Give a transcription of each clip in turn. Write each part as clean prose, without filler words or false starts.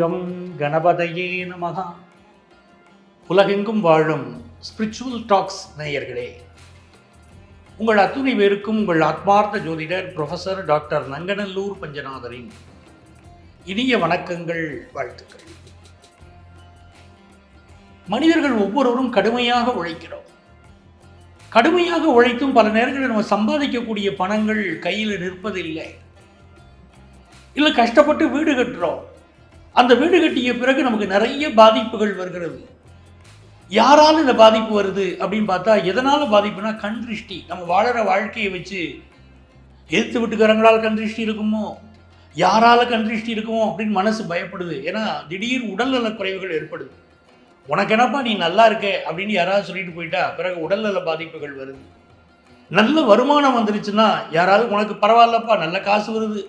Come கணபதையே நமகா. உலகெங்கும் வாழும் ஸ்பிரிச்சுவல் டாக்ஸ் நேயர்களே, உங்கள் அத்துணை பேருக்கும் உங்கள் ஆத்மார்த்த ஜோதிடர் ப்ரொஃபஸர் டாக்டர் நங்கநல்லூர் பஞ்சநாதரின் இனிய வணக்கங்கள், வாழ்த்துக்கள். மனிதர்கள் ஒவ்வொருவரும் கடுமையாக உழைக்கிறோம். கடுமையாக உழைத்தும் பல நேரங்களில் நம்ம சம்பாதிக்கக்கூடிய பணங்கள் கையில் நிற்பதில்லை. இல்லை, கஷ்டப்பட்டு வீடு கட்டுறோம். அந்த வீடு கட்டிய பிறகு நமக்கு நிறைய பாதிப்புகள் வருகிறது. யாரால் இந்த பாதிப்பு வருது அப்படின்னு பார்த்தா, எதனால் பாதிப்புனா கண் திருஷ்டி. நம்ம வாழற வாழ்க்கையை வச்சு எதிர்த்து வீட்டுக்காரங்களால் கண் திருஷ்டி இருக்குமோ, யாரால் கண் திருஷ்டி இருக்குமோ அப்படின்னு மனசு பயப்படுது. ஏன்னா திடீர் உடல்நல குறைவுகள் ஏற்படுது. உனக்கு என்னப்பா நீ நல்லா இருக்க அப்படின்னு யாராவது சொல்லிட்டு போயிட்டா பிறகு உடல்நல பாதிப்புகள் வருது. நல்ல வருமானம் வந்துருச்சுன்னா யாராவது உனக்கு பரவாயில்லப்பா நல்ல காசு வருது,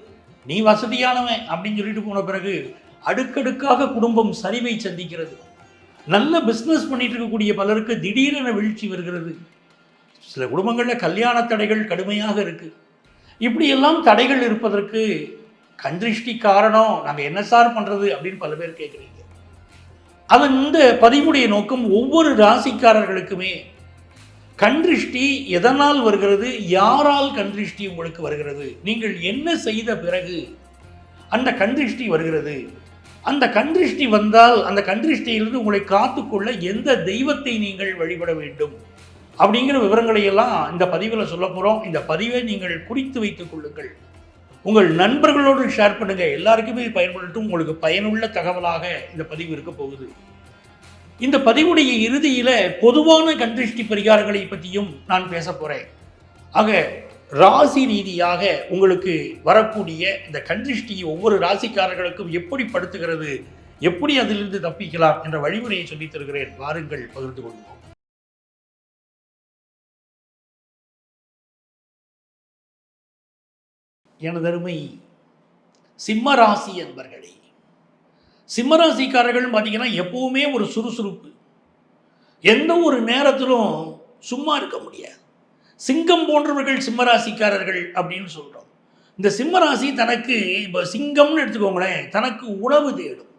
நீ வசதியானவன் அப்படின்னு சொல்லிட்டு போன பிறகு அடுக்கடுக்காக குடும்பம் சரிவை சந்திக்கிறது. நல்ல பிஸ்னஸ் பண்ணிட்டு இருக்கக்கூடிய பலருக்கு திடீரென வீழ்ச்சி வருகிறது. சில குடும்பங்களில் கல்யாண தடைகள் கடுமையாக இருக்கு. இப்படியெல்லாம் தடைகள் இருப்பதற்கு கண் திருஷ்டி காரணம். நாங்கள் என்ன சார் பண்ணுறது அப்படின்னு பல பேர் கேட்குறீங்க. அது இந்த பதிவுடைய நோக்கம், ஒவ்வொரு ராசிக்காரர்களுக்குமே கண் திருஷ்டி எதனால் வருகிறது, யாரால் கண் திருஷ்டி உங்களுக்கு வருகிறது, நீங்கள் என்ன செய்த பிறகு அந்த கண் திருஷ்டி வருகிறது, அந்த கண் திருஷ்டி வந்தால் அந்த கண் திருஷ்டியிலிருந்து உங்களை காத்துக்கொள்ள எந்த தெய்வத்தை நீங்கள் வழிபட வேண்டும் அப்படிங்கிற விவரங்களை எல்லாம் இந்த பதிவில் சொல்ல போகிறோம். இந்த பதிவை நீங்கள் குறித்து வைத்துக் கொள்ளுங்கள், உங்கள் நண்பர்களோடு ஷேர் பண்ணுங்கள். எல்லாருக்குமே பயன்படுத்தும், உங்களுக்கு பயனுள்ள தகவலாக இந்த பதிவு இருக்க போகுது. இந்த பதிவுடைய இறுதியில் பொதுவான கண் திருஷ்டி பரிகாரங்களை பற்றியும் நான் பேச போகிறேன். ஆக ராசி ரீதியாக உங்களுக்கு வரக்கூடிய இந்த கண் திருஷ்டி ஒவ்வொரு ராசிக்காரர்களுக்கும் எப்படி படுத்துகிறது, எப்படி அதிலிருந்து தப்பிக்கலாம் என்ற வழிமுறையை சொல்லித் தருகிறேன். வாருங்கள், பகிர்ந்து கொள்வோம். எனதருமை சிம்ம ராசி என்பர்களே, சிம்மராசிக்காரர்கள் பார்த்தீங்கன்னா எப்பவுமே ஒரு சுறுசுறுப்பு, எந்த ஒரு நேரத்திலும் சும்மா இருக்க முடியாது. சிங்கம் போன்றவர்கள் சிம்மராசிக்காரர்கள் அப்படின்னு சொல்கிறோம். இந்த சிம்மராசி தனக்கு, இப்போ சிங்கம்னு எடுத்துக்கோங்களேன், தனக்கு உணவு தேடும்.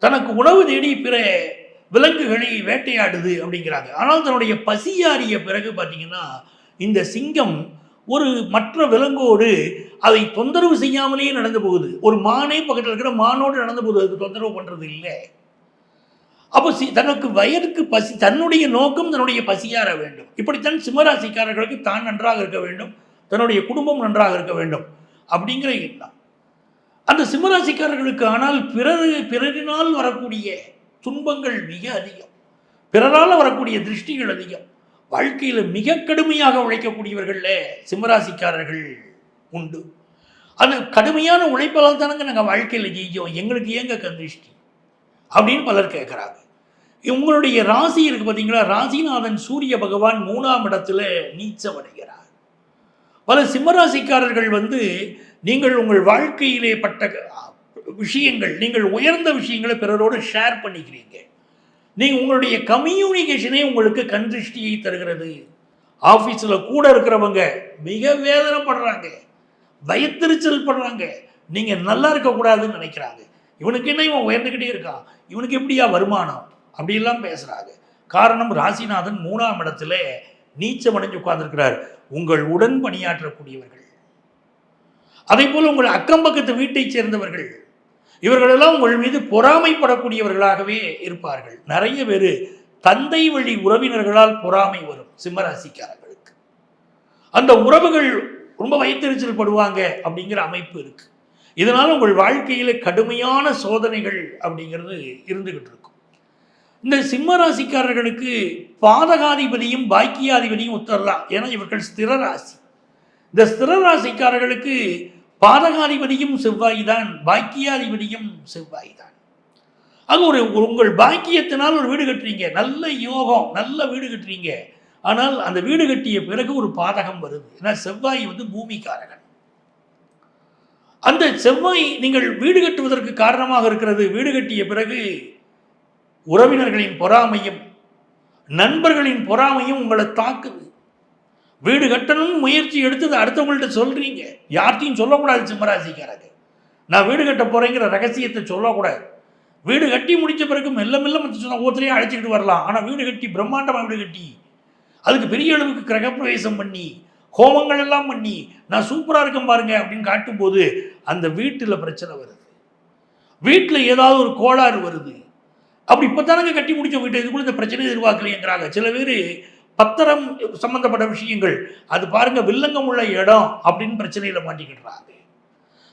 தனக்கு உணவு தேடி பிற விலங்குகளை வேட்டையாடுது அப்படிங்கிறாங்க. ஆனால் தன்னுடைய பசியாறிய பிறகு பார்த்தீங்கன்னா இந்த சிங்கம் ஒரு மற்ற விலங்கோடு அதை தொந்தரவு செய்யாமலேயே நடந்து போகுது. ஒரு மானே பக்கத்தில் இருக்கிற மானோடு நடந்து போகுது, அது தொந்தரவு பண்ணுறது இல்லை. அப்போ தனக்கு வயதுக்கு பசி, தன்னுடைய நோக்கம் தன்னுடைய பசியாற வேண்டும். இப்படித்தான் சிம்மராசிக்காரர்களுக்கு தான் நன்றாக இருக்க வேண்டும், தன்னுடைய குடும்பம் நன்றாக இருக்க வேண்டும் அப்படிங்கிற எண்ணம் அந்த சிம்மராசிக்காரர்களுக்கு. ஆனால் பிறரினால் வரக்கூடிய துன்பங்கள் மிக அதிகம், பிறரால் வரக்கூடிய திருஷ்டிகள் அதிகம். வாழ்க்கையில் மிக கடுமையாக உழைக்கக்கூடியவர்களில் சிம்மராசிக்காரர்கள் உண்டு. அது கடுமையான உழைப்பால் தானங்க நாங்கள் வாழ்க்கையில் ஜெயிச்சோம், எங்களுக்கு ஏங்க கண் திருஷ்டி அப்படின்னு பலர் கேட்குறாங்க. உங்களுடைய ராசி இருக்குது பார்த்தீங்களா, ராசிநாதன் சூரிய பகவான் 3ஆம் இடத்துல நீச்சமடைகிறார். பல சிம்மராசிக்காரர்கள் நீங்கள் உங்கள் வாழ்க்கையிலே பட்ட விஷயங்கள், நீங்கள் உயர்ந்த விஷயங்களை பிறரோடு ஷேர் பண்ணிக்கிறீங்க. நீங்கள் உங்களுடைய கம்யூனிகேஷனே உங்களுக்கு கண் திருஷ்டியை தருகிறது. ஆஃபீஸில் கூட இருக்கிறவங்க மிக வேதனைப்படுறாங்க, பயத்திருச்சல் படுறாங்க. நீங்கள் நல்லா இருக்கக்கூடாதுன்னு நினைக்கிறாங்க. இவனுக்கு என்ன, இவன் உயர்ந்துக்கிட்டே இருக்கான், இவனுக்கு எப்படியா வருமானம் அப்படிலாம் பேசுகிறாங்க. காரணம், ராசிநாதன் 3ஆம் இடத்துல நீச்சம் அடைஞ்சு உட்கார்ந்துருக்கிறார். உங்கள் உடன் பணியாற்றக்கூடியவர்கள், அதே போல் உங்கள் அக்கம் பக்கத்து வீட்டை சேர்ந்தவர்கள், இவர்களெல்லாம் உங்கள் மீது பொறாமைப்படக்கூடியவர்களாகவே இருப்பார்கள். நிறைய பேர் தந்தை வழி உறவினர்களால் பொறாமை வரும் சிம்மராசிக்காரர்களுக்கு. அந்த உறவுகள் ரொம்ப வயிற்றெரிச்சல் படுவாங்க அப்படிங்கிற அமைப்பு இருக்கு. இதனால உங்கள் வாழ்க்கையில் கடுமையான சோதனைகள் அப்படிங்கிறது இருந்துகிட்டு இருக்கும். இந்த சிம்மராசிக்காரர்களுக்கு பாதகாதிபதியும் பாக்கியாதிபதியும் ஒத்தரலாம், ஏன்னா இவர்கள் ஸ்திர ராசி. இந்த ஸ்திர ராசிக்காரர்களுக்கு பாதகாதிபதியும் செவ்வாய் தான், பாக்கியாதிபதியும் செவ்வாய் தான். அது உங்கள் பாக்கியத்தினால் ஒரு வீடு கட்டுறீங்க, நல்ல யோகம், நல்ல வீடு கட்டுறீங்க. ஆனால் அந்த வீடு கட்டிய பிறகு ஒரு பாதகம் வருது. ஏன்னா செவ்வாய் பூமிக்காரகன். அந்த செவ்வாய் நீங்கள் வீடு கட்டுவதற்கு காரணமாக இருக்கிறது. வீடு கட்டிய பிறகு உறவினர்களின் பொறாமையும் நண்பர்களின் பொறாமையும் உங்களை தாக்குது. வீடு கட்டணும்னு முயற்சி எடுத்து அடுத்தவங்கள்ட்ட சொல்கிறீங்க, யார்த்தையும் சொல்லக்கூடாது சிம்மராசிக்காரங்க. நான் வீடு கட்ட போகிறேங்கிற ரகசியத்தை சொல்லக்கூடாது. வீடு கட்டி முடித்த பிறகு மெல்ல மெல்ல மற்ற சொன்னால் ஒவ்வொருத்தரையும் அழைச்சிக்கிட்டு வரலாம். ஆனால் வீடு கட்டி பிரம்மாண்டமாக வீடு கட்டி அதுக்கு பெரிய அளவுக்கு கிரகப்பிரவேசம் பண்ணி ஹோமங்கள் எல்லாம் பண்ணி நான் சூப்பராக இருக்கேன் பாருங்க அப்படின்னு காட்டும்போது அந்த வீட்டில் பிரச்சனை வருது, வீட்டில் ஏதாவது ஒரு கோளாறு வருது. அப்படி இப்போ தானங்க கட்டி முடிச்ச வீட்டை இதுக்குள்ள இந்த பிரச்சனை எதிர்பார்க்கலைங்கிறாங்க. சில பேர் பத்திரம் சம்பந்தப்பட்ட விஷயங்கள் அது பாருங்க வில்லங்கம் உள்ள இடம் அப்படின்னு பிரச்சனையில் மாட்டிக்கிடுறாங்க.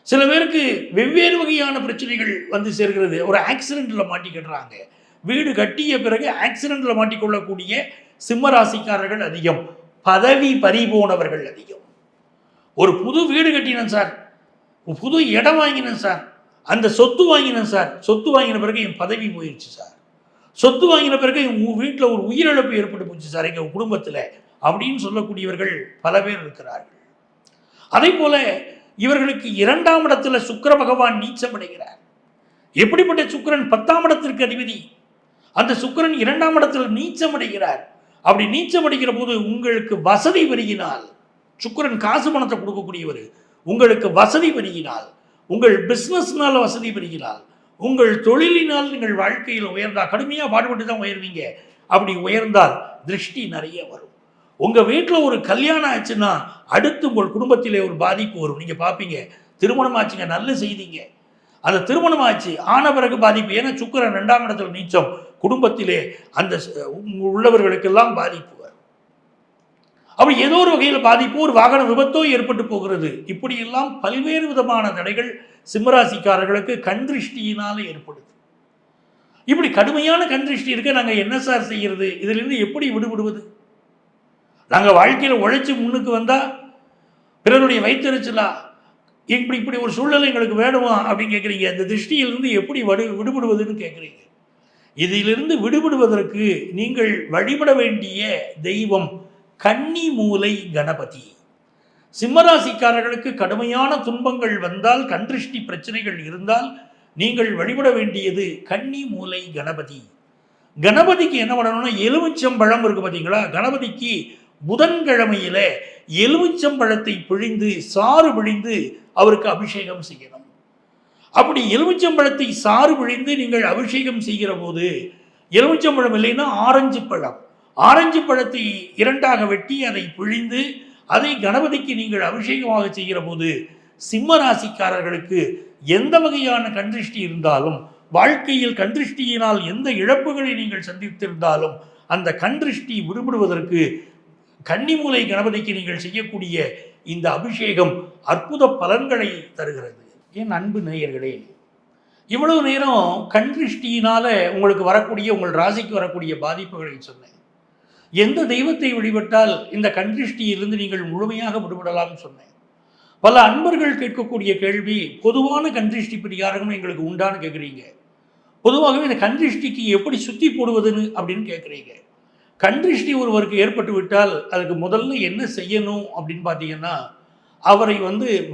சில பேருக்கு வெவ்வேறு வகையான பிரச்சனைகள் வந்து சேர்கிறது. ஒரு ஆக்சிடென்ட்ல மாட்டிக்கிடுறாங்க. வீடு கட்டிய பிறகு ஆக்சிடென்ட்ல மாட்டிக்கொள்ளக்கூடிய சிம்மராசிக்காரர்கள் அதிகம். பதவி பறிபோனவர்கள் அதிகம். ஒரு புது வீடு கட்டினேன் சார், புது இடம் வாங்கினேன் சார், அந்த சொத்து வாங்கினேன் சார், சொத்து வாங்கின பிறகு என் பதவி போயிடுச்சு சார், சொத்து வாங்கின பிறகு என் வீட்டில் ஒரு உயிரிழப்பு ஏற்பட்டு போச்சு சார் எங்கள் குடும்பத்தில் அப்படின்னு சொல்லக்கூடியவர்கள் பல பேர் இருக்கிறார்கள். அதே போல இவர்களுக்கு 2ஆம் இடத்துல சுக்கிர பகவான் நீச்சம் அடைகிறார். எப்படிப்பட்ட சுக்கிரன்? 10ஆம் இடத்திற்கு அதிபதி. அந்த சுக்கிரன் 2ஆம் இடத்துல நீச்சம் அடைகிறார். அப்படி நீச்சம் அடைகிற போது உங்களுக்கு வசதி பெருகினால், சுக்கிரன் காசு பணத்தை கொடுக்கக்கூடியவர், உங்களுக்கு வசதி பெருகினால், உங்கள் பிஸ்னஸ்னால வசதி பெருகினால், உங்கள் தொழிலினால் நீங்கள் வாழ்க்கையில் உயர்ந்தால், கடுமையாக பாடுபட்டு தான் உயர்வீங்க. அப்படி உயர்ந்தால் திருஷ்டி நிறைய வரும். உங்கள் வீட்டில் ஒரு கல்யாணம் ஆச்சுன்னா அடுத்து உங்கள் குடும்பத்திலே ஒரு பாதிப்பு வரும். நீங்கள் பார்ப்பீங்க, திருமணம் ஆச்சுங்க, நல்ல செய்திங்க, அந்த திருமணம் ஆச்சு ஆன பிறகு பாதிப்பு. ஏன்னா சுக்கிரன் 2ஆம் இடத்துல நீச்சம், குடும்பத்திலே அந்த உள்ளவர்களுக்கெல்லாம் பாதிப்பு வரும். அப்படி ஏதோ ஒரு வகையில் பாதிப்பு, ஒரு வாகன விபத்தோ ஏற்பட்டு போகிறது. இப்படியெல்லாம் பல்வேறு விதமான தடைகள் சிம்மராசிக்காரர்களுக்கு கண் திருஷ்டியினால ஏற்படுது. இப்படி கடுமையான கண் திருஷ்டி இருக்க நாங்கள் என்ன சார் செய்கிறது? இதிலிருந்து எப்படி விடுபடுவது? நாங்கள் வாழ்க்கையில் உழைச்சி முன்னுக்கு வந்தால் பிறருடைய வயிற்றெரிச்சலா, இப்படி ஒரு சூழ்நிலை எங்களுக்கு வேணுமா அப்படின்னு கேட்குறீங்க. இந்த திருஷ்டியிலிருந்து எப்படி விடுபடுவதுன்னு கேட்குறீங்க. இதிலிருந்து விடுபடுவதற்கு நீங்கள் வழிபட வேண்டிய தெய்வம் கன்னி மூலை கணபதி. சிம்மராசிக்காரர்களுக்கு கடுமையான துன்பங்கள் வந்தால், கண் திருஷ்டி பிரச்சனைகள் இருந்தால் நீங்கள் வழிபட வேண்டியது கன்னி மூலை கணபதி. கணபதிக்கு என்ன பண்ணணும்னா, எலுமிச்சம்பழம் இருக்கு பார்த்தீங்களா, கணபதிக்கு புதன்கிழமையில எலுமிச்சம்பழத்தை பிழிந்து சாறு பிழிந்து அவருக்கு அபிஷேகம் செய்யணும். அப்படி எலுமிச்சம்பழத்தை சாறு பிழிந்து நீங்கள் அபிஷேகம் செய்கிற போது, எலுமிச்சம்பழம் இல்லைன்னா ஆரஞ்சு பழம், ஆரஞ்சு பழத்தை 2ஆக வெட்டி அதை பிழிந்து அதை கணபதிக்கு நீங்கள் அபிஷேகமாக செய்கிற போது, சிம்ம ராசிக்காரர்களுக்கு எந்த வகையான கண்திருஷ்டி இருந்தாலும், வாழ்க்கையில் கண்திருஷ்டியினால் எந்த இழப்புகளை நீங்கள் சந்தித்திருந்தாலும் அந்த கண்திருஷ்டி விடுபடுவதற்கு கன்னிமூலை கணபதிக்கு நீங்கள் செய்யக்கூடிய இந்த அபிஷேகம் அற்புத பலன்களை தருகிறது. என் அன்பு நேயர்களே, இவ்வளவு நேரம் கண்திருஷ்டியினால உங்களுக்கு வரக்கூடிய, உங்கள் ராசிக்கு வரக்கூடிய பாதிப்புகளை சொன்னேன். எந்த தெய்வத்தை வழிபட்டால் இந்த கண்திருஷ்டியிலிருந்து நீங்கள் முழுமையாக விடுபடலாம்னு சொன்னேன். பல அன்பர்கள் கேட்கக்கூடிய கேள்வி, பொதுவான கண்திருஷ்டி பரிகாரம் எங்களுக்கு உண்டான்னு கேட்குறீங்க. பொதுவாகவே இந்த கண்திருஷ்டிக்கு எப்படி சுத்தி போடுவதுன்னு அப்படின்னு கேட்குறீங்க. கண்திருஷ்டி ஒருவருக்கு ஏற்பட்டு விட்டால் அதுக்கு முதல்ல என்ன செய்யணும் அப்படின்னு பார்த்தீங்கன்னா, அவரை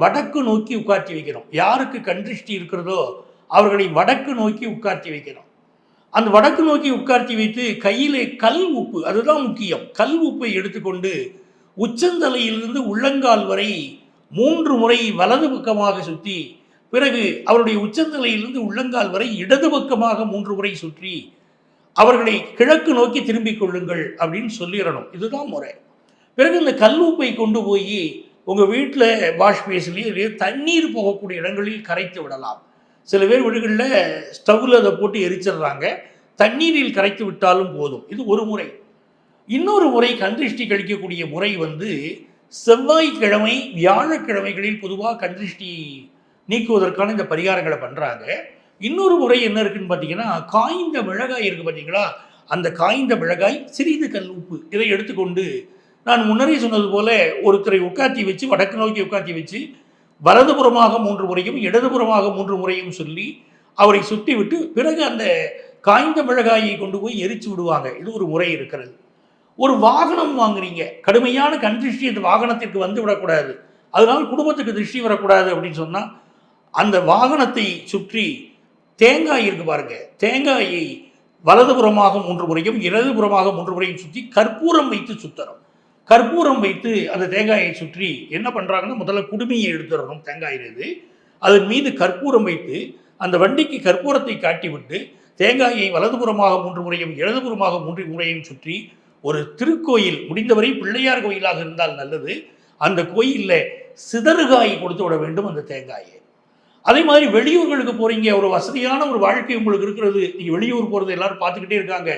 வடக்கு நோக்கி உட்கார்த்தி வைக்கணும். யாருக்கு கண்திருஷ்டி இருக்கிறதோ அவர்களை வடக்கு நோக்கி உட்கார்த்தி வைக்கணும். அந்த வடக்கு நோக்கி உட்கார்த்தி வைத்து கையிலே கல் உப்பு, அதுதான் முக்கியம், கல் உப்பை எடுத்துக்கொண்டு உச்சந்தலையிலிருந்து உள்ளங்கால் வரை 3 முறை வலது பக்கமாக சுற்றி, பிறகு அவருடைய உச்சந்தலையிலிருந்து உள்ளங்கால் வரை இடது பக்கமாக 3 முறை சுற்றி அவர்களை கிழக்கு நோக்கி திரும்பிக் கொள்ளுங்கள் அப்படின்னு சொல்லிடணும். இதுதான் முறை. பிறகு இந்த கல் உப்பை கொண்டு போய் உங்கள் வீட்டில் வாஷ் பேஸ்லேயே தண்ணீர் போகக்கூடிய இடங்களில் கரைத்து விடலாம். சில பேர் வீடுகளில் ஸ்டவ்வில் அதை போட்டு எரிச்சிடுறாங்க. தண்ணீரில் கரைத்து விட்டாலும் போதும். இது ஒரு முறை. இன்னொரு முறை கண்திருஷ்டி கழிக்கக்கூடிய முறை செவ்வாய்க்கிழமை வியாழக்கிழமைகளில் பொதுவாக கண்திருஷ்டி நீக்குவதற்கான இந்த பரிகாரங்களை பண்ணுறாங்க. இன்னொரு முறை என்ன இருக்குன்னு பார்த்தீங்கன்னா, காய்ந்த மிளகாய் இருக்குது பார்த்தீங்களா, அந்த காய்ந்த மிளகாய், சிறிது கல் உப்பு, இதை எடுத்துக்கொண்டு நான் முன்னரே சொன்னது போல ஒருத்தரை உட்காத்தி வச்சு, வடக்கு நோக்கி உட்காத்தி வச்சு, வலதுபுறமாக 3 முறையும் இடதுபுறமாக 3 முறையும் சொல்லி அவரை சுற்றி விட்டு, பிறகு அந்த காய்ந்த மிளகாயை கொண்டு போய் எரிச்சு விடுவாங்க. இது ஒரு முறை இருக்கிறது. ஒரு வாகனம் வாங்குறீங்க, கடுமையான கண்திருஷ்டி அந்த வாகனத்திற்கு வந்து விடக்கூடாது, அதனால் குடும்பத்துக்கு திருஷ்டி வரக்கூடாது அப்படின்னு சொன்னால், அந்த வாகனத்தை சுற்றி தேங்காய் இருக்கு பாருங்க, தேங்காயை வலதுபுறமாக 3 முறையும் இடதுபுறமாக 3 முறையும் சுற்றி கற்பூரம் வைத்து சுத்தரும். கற்பூரம் வைத்து அந்த தேங்காயை சுற்றி என்ன பண்ணுறாங்கன்னா, முதல்ல குடுமையை எடுத்துடணும் தேங்காயிலிருந்து, அதன் மீது கற்பூரம் வைத்து அந்த வண்டிக்கு கற்பூரத்தை காட்டிவிட்டு தேங்காயை வலதுபுறமாக 3 முறையும் இடதுபுறமாக 3 முறையும் சுற்றி ஒரு திருக்கோயில், முடிந்தவரை பிள்ளையார் கோயிலாக இருந்தால் நல்லது, அந்த கோயிலில் சிதறுகாய் கொடுத்து விட வேண்டும் அந்த தேங்காயை. அதே மாதிரி வெளியூர்களுக்கு போகிறீங்க, ஒரு வசதியான ஒரு வாழ்க்கை உங்களுக்கு இருக்கிறது, நீங்கள் வெளியூர் போகிறது எல்லாரும் பார்த்துக்கிட்டே இருக்காங்க,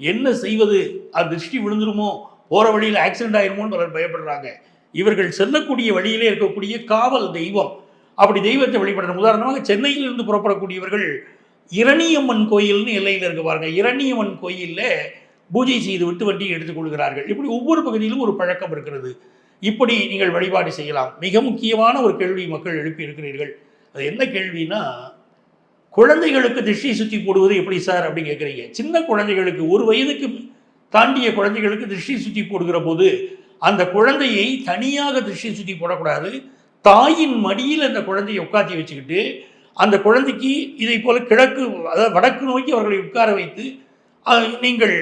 என்ன செய்வது, அது திருஷ்டி விழுந்துருமோ, போகிற வழியில் ஆக்சிடென்ட் ஆயிருமோன்னு பலர் பயப்படுறாங்க. இவர்கள் செல்லக்கூடிய வழியிலே இருக்கக்கூடிய காவல் தெய்வம், அப்படி தெய்வத்தை வழிபடுற. உதாரணமாக சென்னையிலிருந்து புறப்படக்கூடியவர்கள் இரணியம்மன் கோயில்னு எல்லையில் இருக்க பாருங்க, இரணியம்மன் கோயிலில் பூஜை செய்து விட்டு வண்டியை எடுத்துக்கொள்கிறார்கள். இப்படி ஒவ்வொரு பகுதியிலும் ஒரு பழக்கம் இருக்கிறது. இப்படி நீங்கள் வழிபாடு செய்யலாம். மிக முக்கியமான ஒரு கேள்வி மக்கள் எழுப்பி இருக்கிறீர்கள். அது என்ன கேள்வினா, குழந்தைகளுக்கு திருஷ்டி சுற்றி போடுவது எப்படி சார் அப்படின்னு கேட்குறீங்க. சின்ன குழந்தைகளுக்கு, 1 வயதுக்கு தாண்டிய குழந்தைகளுக்கு திருஷ்டி சுற்றி போடுகிற போது அந்த குழந்தையை தனியாக திருஷ்டி சுற்றி போடக்கூடாது. தாயின் மடியில் அந்த குழந்தையை உட்காத்தி வச்சுக்கிட்டு அந்த குழந்தைக்கு இதை போல கிழக்கு, அதாவது வடக்கு நோக்கி அவர்களை உட்கார வைத்து நீங்கள்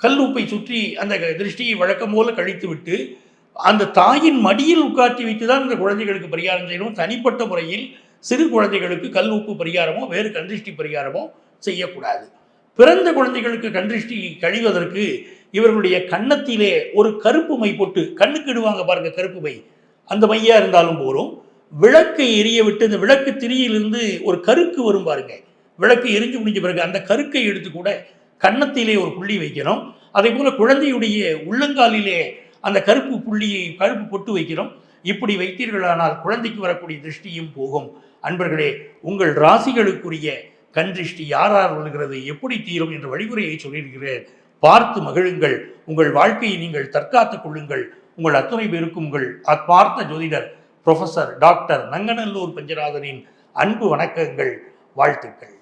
கல் உப்பை சுற்றி அந்த திருஷ்டியை வழக்கம் போல கழித்து விட்டு அந்த தாயின் மடியில் உட்காத்தி வைத்து தான் அந்த குழந்தைகளுக்கு பரிகாரம் செய்யணும். தனிப்பட்ட முறையில் சிறு குழந்தைகளுக்கு கல் உப்பு பரிகாரமோ வேறு கண்திருஷ்டி பரிகாரமோ செய்யக்கூடாது. பிறந்த குழந்தைகளுக்கு கண்திருஷ்டி கழிவதற்கு இவர்களுடைய கன்னத்திலே ஒரு கருப்பு மை போட்டு, கண்ணுக்கு இடுவாங்க பாருங்க கருப்பு மை, அந்த மையா இருந்தாலும் போரும். விளக்கை எரிய விட்டு இந்த விளக்கு திரியிலிருந்து ஒரு கருக்கு வரும் பாருங்க, விளக்கு எரிஞ்சு முடிஞ்ச பிறகு அந்த கருக்கை எடுத்து கூட கன்னத்திலே ஒரு புள்ளி வைக்கணும். அதே போல குழந்தையுடைய உள்ளங்காலிலே அந்த கருப்பு புள்ளியை, கருப்பு பொட்டு வைக்கிறோம். இப்படி வைத்தீர்களானால் குழந்தைக்கு வரக்கூடிய திருஷ்டியும் போகும். அன்பர்களே, உங்கள் ராசிகளுக்குரிய கண் திருஷ்டி யார் வருகிறது, எப்படி தீரும் என்ற வழிமுறையை சொல்லியிருக்கிறேன். பார்த்து மகிழுங்கள். உங்கள் வாழ்க்கையை நீங்கள் தற்காத்துக் கொள்ளுங்கள். உங்கள் அத்துணை பேருக்கும் உங்கள் ஆத்மார்த்த ஜோதிடர் புரொஃபசர் டாக்டர் நங்கநல்லூர் பஞ்சநாதனின் அன்பு வணக்கங்கள், வாழ்த்துக்கள்.